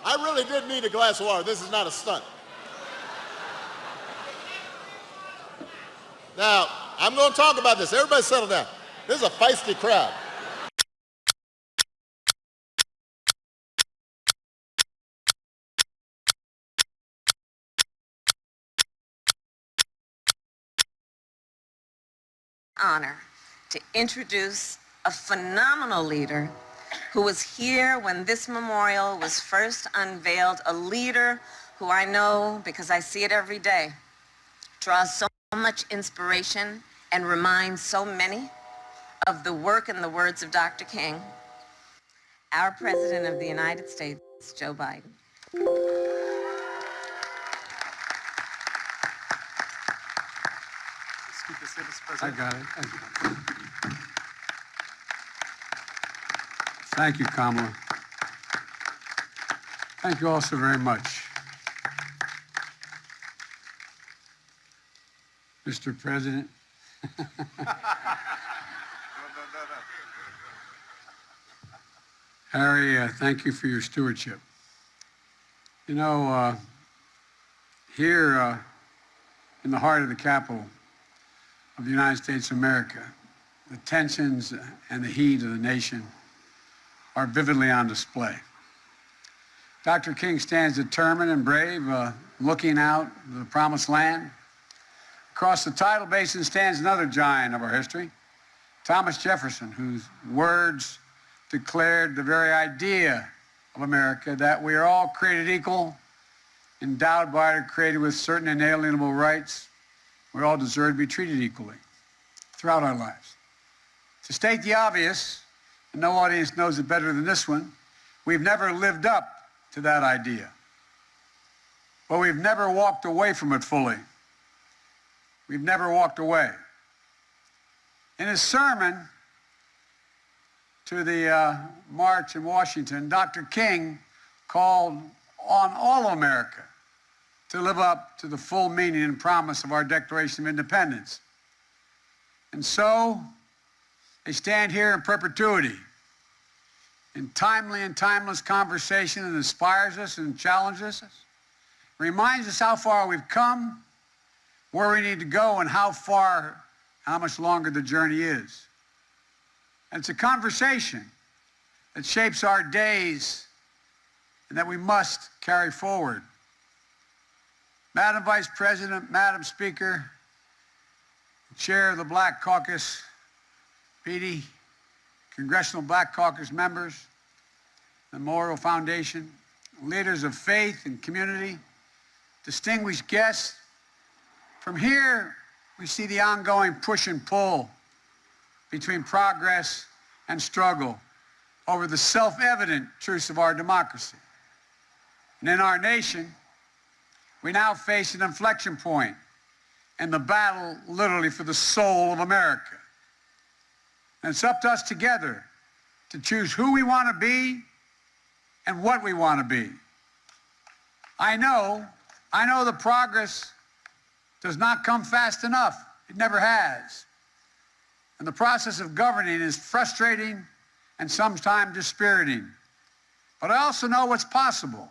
I really did need a glass of water. This is not a stunt. Now, I'm going to talk about this. Everybody settle down. This is a feisty crowd. Honor to introduce a phenomenal leader who was here when this memorial was first unveiled, a leader who I know, because I see it every day, draws so much inspiration and reminds so many of the work and the words of Dr. King, our President of the United States, Joe Biden. I got it. Thank you, Kamala. Thank you all so very much. Mr. President. Harry, thank you for your stewardship. You know, here in the heart of the capital of the United States of America, the tensions and the heat of the nation are vividly on display. Dr. King stands determined and brave, looking out the promised land. Across the tidal basin stands another giant of our history, Thomas Jefferson, whose words declared the very idea of America, that we are all created equal, endowed by or created with certain inalienable rights. We all deserve to be treated equally throughout our lives. To state the obvious, and no audience knows it better than this one, we've never lived up to that idea. But we've never walked away from it fully. We've never walked away. In his sermon to the march in Washington, Dr. King called on all of America to live up to the full meaning and promise of our Declaration of Independence. And so, they stand here in perpetuity, in timely and timeless conversation that inspires us and challenges us, reminds us how far we've come, where we need to go, and how much longer the journey is. And it's a conversation that shapes our days and that we must carry forward. Madam Vice President, Madam Speaker, Chair of the Black Caucus, Petey, Congressional Black Caucus members, the Memorial Foundation, leaders of faith and community, distinguished guests. From here, we see the ongoing push and pull between progress and struggle over the self-evident truths of our democracy. And in our nation, we now face an inflection point in the battle, literally, for the soul of America. And it's up to us together to choose who we want to be and what we want to be. I know the progress does not come fast enough. It never has. And the process of governing is frustrating and sometimes dispiriting. But I also know what's possible.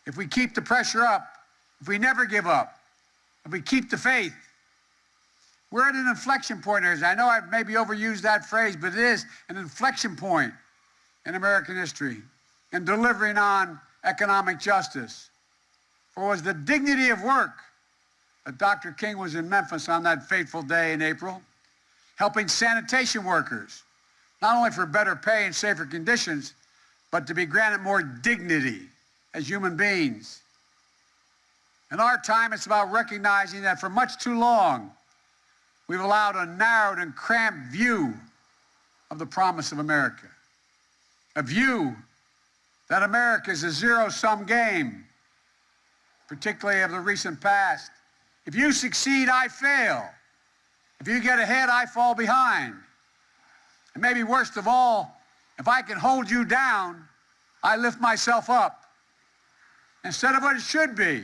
If we keep the pressure up, if we never give up, if we keep the faith. We're at an inflection point. I know I've maybe overused that phrase, but it is an inflection point in American history in delivering on economic justice. For it was the dignity of work that Dr. King was in Memphis on that fateful day in April, helping sanitation workers, not only for better pay and safer conditions, but to be granted more dignity as human beings. In our time, it's about recognizing that for much too long, we've allowed a narrowed and cramped view of the promise of America. A view that America is a zero-sum game, particularly of the recent past. If you succeed, I fail. If you get ahead, I fall behind. And maybe worst of all, if I can hold you down, I lift myself up instead of what it should be.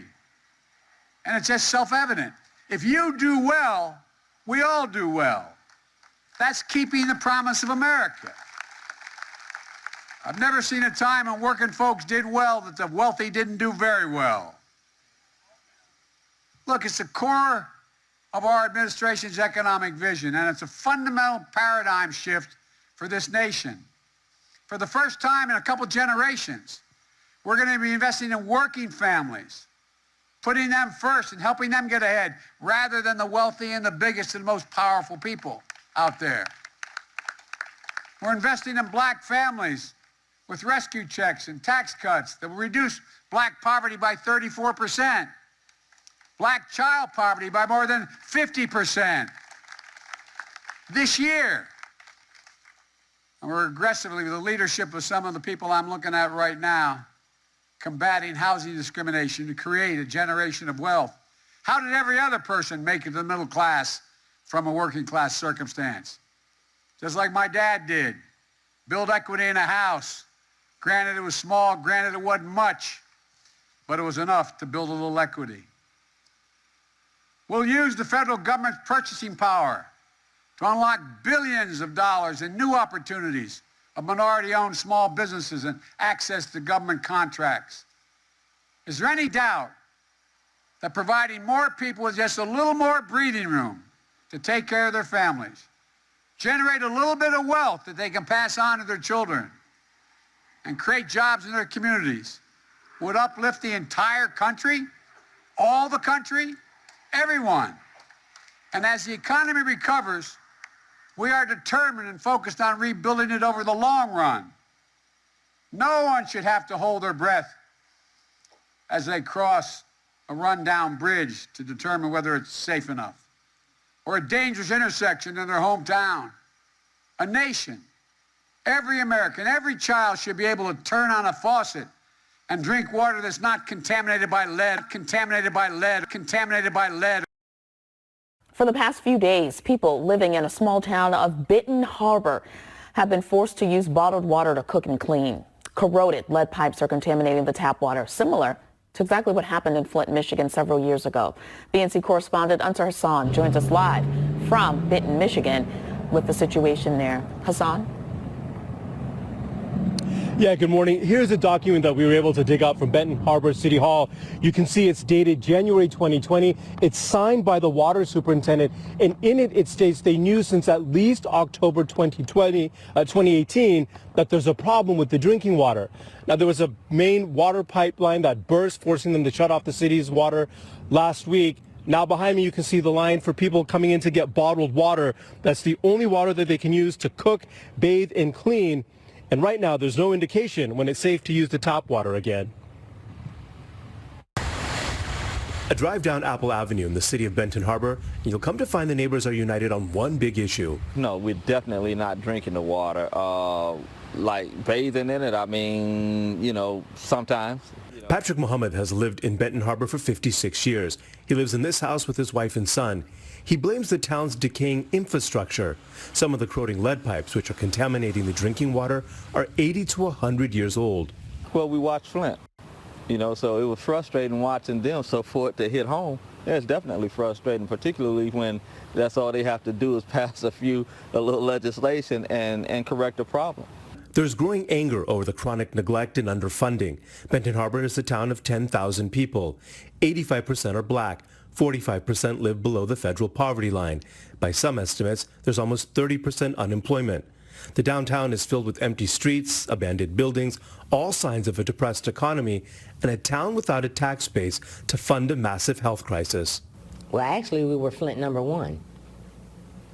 And it's just self-evident. If you do well, we all do well. That's keeping the promise of America. I've never seen a time when working folks did well that the wealthy didn't do very well. Look, it's the core of our administration's economic vision, and it's a fundamental paradigm shift for this nation. For the first time in a couple generations, we're going to be investing in working families, putting them first and helping them get ahead, rather than the wealthy and the biggest and most powerful people out there. We're investing in black families with rescue checks and tax cuts that will reduce black poverty by 34%, black child poverty by more than 50% this year. And we're aggressively, with the leadership of some of the people I'm looking at right now, combating housing discrimination to create a generation of wealth. How did every other person make it to the middle class from a working class circumstance? Just like my dad did. Build equity in a house. Granted, it was small. Granted, it wasn't much. But it was enough to build a little equity. We'll use the federal government's purchasing power to unlock billions of dollars in new opportunities of minority-owned small businesses and access to government contracts. Is there any doubt that providing more people with just a little more breathing room to take care of their families, generate a little bit of wealth that they can pass on to their children, and create jobs in their communities would uplift the entire country, all the country, everyone? And as the economy recovers, we are determined and focused on rebuilding it over the long run. No one should have to hold their breath as they cross a rundown bridge to determine whether it's safe enough, or a dangerous intersection in their hometown. A nation, every American, every child should be able to turn on a faucet and drink water that's not contaminated by lead, contaminated by lead, contaminated by lead. For the past few days, people living in a small town of Benton Harbor have been forced to use bottled water to cook and clean. Corroded lead pipes are contaminating the tap water, similar to exactly what happened in Flint, Michigan several years ago. BNC correspondent Ansar Hassan joins us live from Benton, Michigan with the situation there. Hassan? Yeah, good morning. Here's a document that we were able to dig up from Benton Harbor City Hall. You can see it's dated January 2020. It's signed by the water superintendent, and in it, it states they knew since at least October 2018 that there's a problem with the drinking water. Now, there was a main water pipeline that burst, forcing them to shut off the city's water last week. Now behind me, you can see the line for people coming in to get bottled water. That's the only water that they can use to cook, bathe, and clean. And right now, there's no indication when it's safe to use the tap water again. A drive down Apple Avenue in the city of Benton Harbor, and you'll come to find the neighbors are united on one big issue. No, we're definitely not drinking the water. Like bathing in it, I mean, you know, sometimes. Patrick Muhammad has lived in Benton Harbor for 56 years. He lives in this house with his wife and son. He blames the town's decaying infrastructure. Some of the corroding lead pipes, which are contaminating the drinking water, are 80 to 100 years old. Well, we watched Flint, you know, so it was frustrating watching them. So for it to hit home, yeah, it's definitely frustrating, particularly when that's all they have to do is pass a little legislation and correct the problem. There's growing anger over the chronic neglect and underfunding. Benton Harbor is a town of 10,000 people. 85% are black. 45% live below the federal poverty line. By some estimates, there's almost 30% unemployment. The downtown is filled with empty streets, abandoned buildings, all signs of a depressed economy, and a town without a tax base to fund a massive health crisis. Well, actually, we were Flint #1.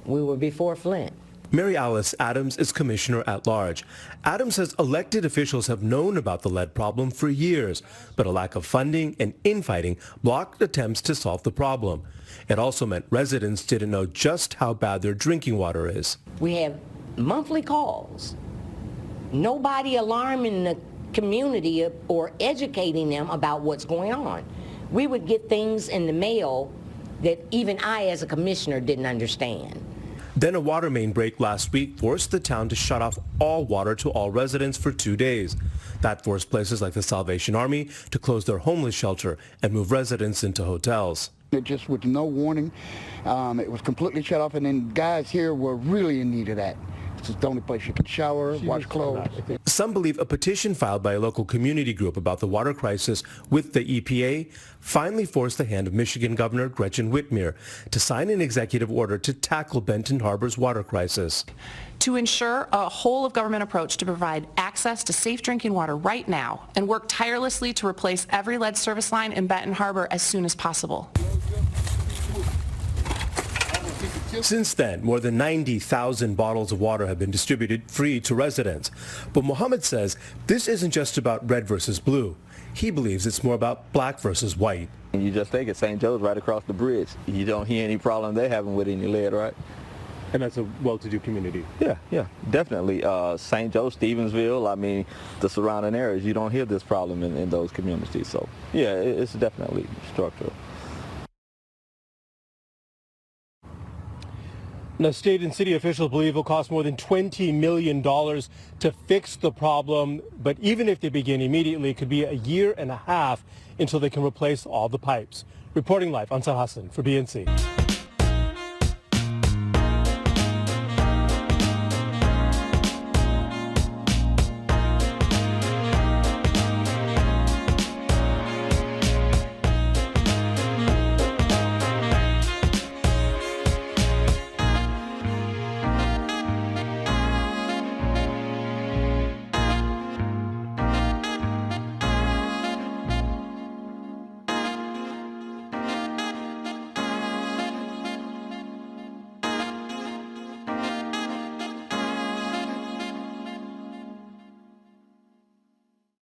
We were before Flint. Mary Alice Adams is commissioner at large. Adams says elected officials have known about the lead problem for years, but a lack of funding and infighting blocked attempts to solve the problem. It also meant residents didn't know just how bad their drinking water is. We have monthly calls. Nobody alarming the community or educating them about what's going on. We would get things in the mail that even I as a commissioner didn't understand. Then a water main break last week forced the town to shut off all water to all residents for 2 days. That forced places like the Salvation Army to close their homeless shelter and move residents into hotels. It just with no warning, it was completely shut off, and then guys here were really in need of that. It's the only place you can shower, wash clothes. Some believe a petition filed by a local community group about the water crisis with the EPA finally forced the hand of Michigan Governor Gretchen Whitmer to sign an executive order to tackle Benton Harbor's water crisis. To ensure a whole-of-government approach to provide access to safe drinking water right now and work tirelessly to replace every lead service line in Benton Harbor as soon as possible. Since then, more than 90,000 bottles of water have been distributed free to residents. But Mohammed says this isn't just about red versus blue. He believes it's more about black versus white. You just think it's St. Joe's right across the bridge. You don't hear any problem they're having with any lead, right? And that's a well-to-do community. Yeah, definitely. St. Joe, Stevensville, I mean, the surrounding areas, you don't hear this problem in those communities. So, yeah, it's definitely structural. Now, state and city officials believe it will cost more than $20 million to fix the problem. But even if they begin immediately, it could be a year and a half until they can replace all the pipes. Reporting live, Ansar Hassan for BNC.